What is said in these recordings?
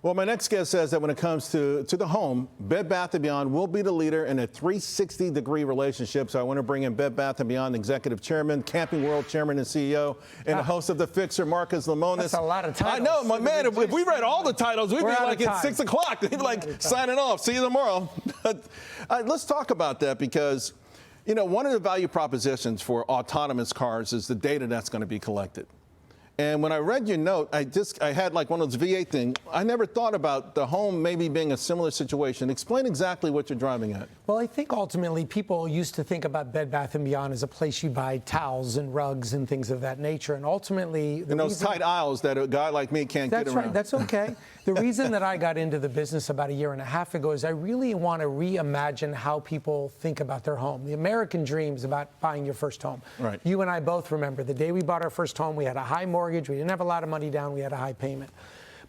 Well, my next guest says that when it comes to the home, Bed Bath & Beyond will be the leader in a 360-degree relationship. So I want to bring in Bed Bath & Beyond Executive Chairman, Camping World Chairman and CEO, and the host of The Fixer, Marcus Lemonis. That's a lot of titles. I know, my man, if we read all the titles, we'd be like at 6 o'clock. We'd be like signing off. See you tomorrow. Let's talk about that because, you know, one of the value propositions for autonomous cars is the data that's going to be collected. And when I read your note, I had like one of those V8 things. I never thought about the home maybe being a similar situation. Explain exactly what you're driving at. Well, I think ultimately people used to think about Bed Bath & Beyond as a place you buy towels and rugs and things of that nature. And ultimately... In those tight aisles that a guy like me can't get around. That's right. That's okay. The reason that I got into the business about a year and a half ago is I really want to reimagine how people think about their home. The American dream is about buying your first home. Right. You and I both remember the day we bought our first home, we had a high mortgage, we didn't have a lot of money down, we had a high payment.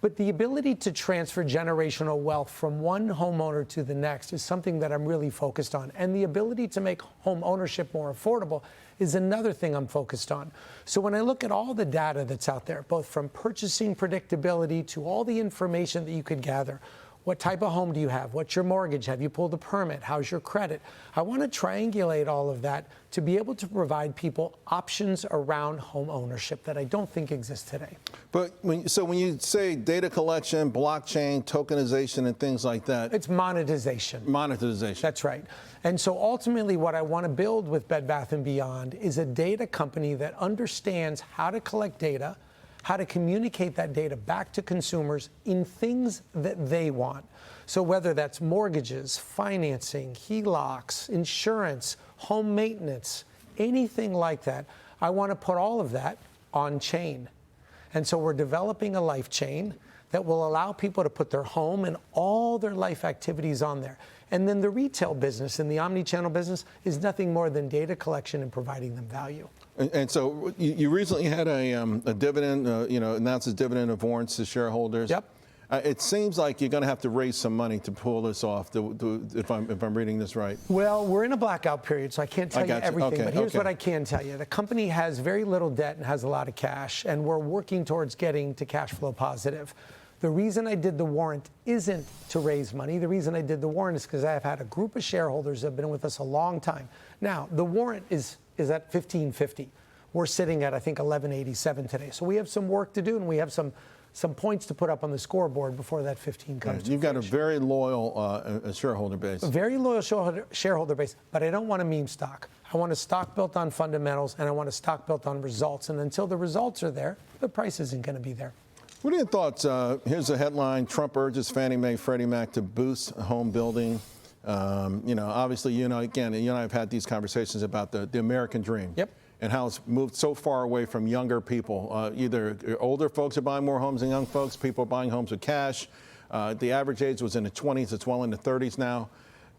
But the ability to transfer generational wealth from one homeowner to the next is something that I'm really focused on. And the ability to make home ownership more affordable is another thing I'm focused on. So when I look at all the data that's out there, both from purchasing predictability to all the information that you could gather, what type of home do you have? What's your mortgage? Have you pulled a permit? How's your credit? I want to triangulate all of that to be able to provide people options around home ownership that I don't think exist today. But when you say data collection, blockchain, tokenization, and things like that. It's monetization. Monetization. That's right. And so ultimately what I want to build with Bed Bath & Beyond is a data company that understands how to collect data, how to communicate that data back to consumers in things that they want. So whether that's mortgages, financing, HELOCs, insurance, home maintenance, anything like that, I want to put all of that on chain. And so we're developing a life chain that will allow people to put their home and all their life activities on there. And then the retail business and the omni-channel business is nothing more than data collection and providing them value. And so you recently had a dividend, announced a dividend of warrants to shareholders. Yep. It seems like you're going to have to raise some money to pull this off, if I'm reading this right. Well, we're in a blackout period, so I can't tell you everything. Okay, but here's what I can tell you. The company has very little debt and has a lot of cash, and we're working towards getting to cash flow positive. The reason I did the warrant isn't to raise money. The reason I did the warrant is because I have had a group of shareholders that have been with us a long time. Now, the warrant is at $15.50. We're sitting at, I think, $11.87 today. So we have some work to do, and we have some points to put up on the scoreboard before that 15 comes to You've got a fruition. very loyal shareholder base. A very loyal shareholder base, but I don't want a meme stock. I want a stock built on fundamentals, and I want a stock built on results. And until the results are there, the price isn't going to be there. What are your thoughts? Here's a headline: Trump urges Fannie Mae, Freddie Mac to boost home building. Obviously, you and I have had these conversations about the American dream. Yep. And how it's moved so far away from younger people. Either older folks are buying more homes than young folks. People are buying homes with cash. The average age was in the 20s. It's well in the 30s now.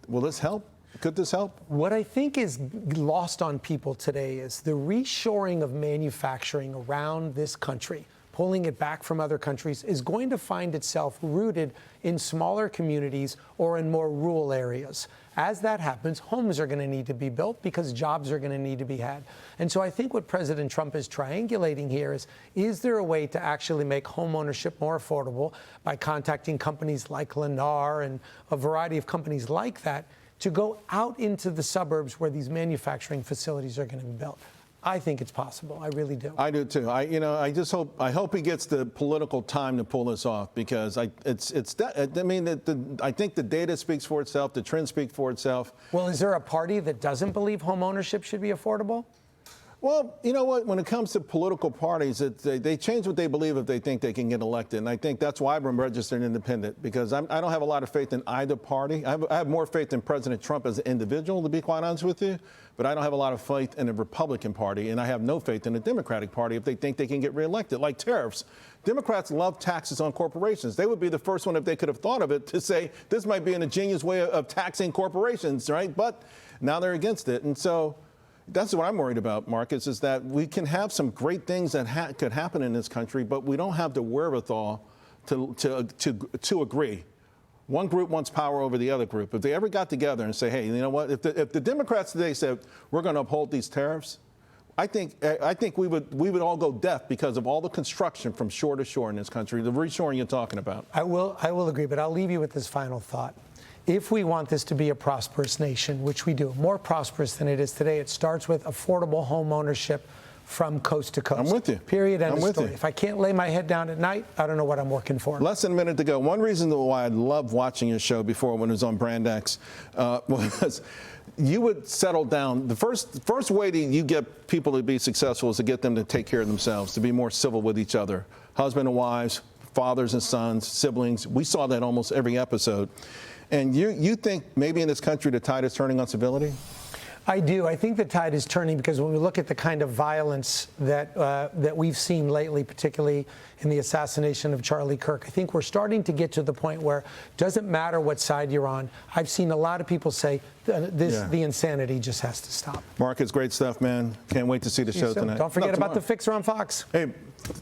Will this help? Could this help? What I think is lost on people today is the reshoring of manufacturing around this country, pulling it back from other countries, is going to find itself rooted in smaller communities or in more rural areas. As that happens, homes are going to need to be built because jobs are going to need to be had. And so I think what President Trump is triangulating here is there a way to actually make home ownership more affordable by contacting companies like Lennar and a variety of companies like that to go out into the suburbs where these manufacturing facilities are going to be built? I think it's possible. I really do. I do too. I hope he gets the political time to pull this off because I think the data speaks for itself. The trends speak for itself. Well, is there a party that doesn't believe home ownership should be affordable? Well, you know what? When it comes to political parties, they change what they believe if they think they can get elected. And I think that's why I'm registered independent, because I don't have a lot of faith in either party. I have more faith in President Trump as an individual, to be quite honest with you. But I don't have a lot of faith in the Republican Party, and I have no faith in the Democratic Party if they think they can get reelected. Like tariffs. Democrats love taxes on corporations. They would be the first one, if they could have thought of it, to say this might be an ingenious way of taxing corporations, right? But now they're against it. And so that's what I'm worried about, Marcus, is that we can have some great things that could happen in this country, but we don't have the wherewithal to agree. One group wants power over the other group. If they ever got together and say, hey, you know what, if the Democrats today said, we're going to uphold these tariffs, I think we would all go deaf because of all the construction from shore to shore in this country, the reshoring you're talking about. I will agree, but I'll leave you with this final thought. If we want this to be a prosperous nation, which we do, more prosperous than it is today, it starts with affordable home ownership from coast to coast. I'm with you. Period. End I'm of with story. you. If I can't lay my head down at night, I don't know what I'm working for. Less than a minute to go. One reason why I loved watching your show before when it was on Brand X was you would settle down. The first way that you get people to be successful is to get them to take care of themselves, to be more civil with each other. Husband and wives, fathers and sons, siblings. We saw that almost every episode. And you think maybe in this country the tide is turning on civility? I do. I think the tide is turning because when we look at the kind of violence that we've seen lately, particularly in the assassination of Charlie Kirk, I think we're starting to get to the point where it doesn't matter what side you're on. I've seen a lot of people say the insanity just has to stop. Mark, it's great stuff, man. Can't wait to see the show tonight. Don't forget about The Fixer on Fox. Hey,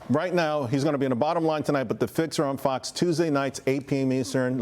right now, he's going to be in the bottom line tonight, but The Fixer on Fox Tuesday nights, 8 p.m. Eastern.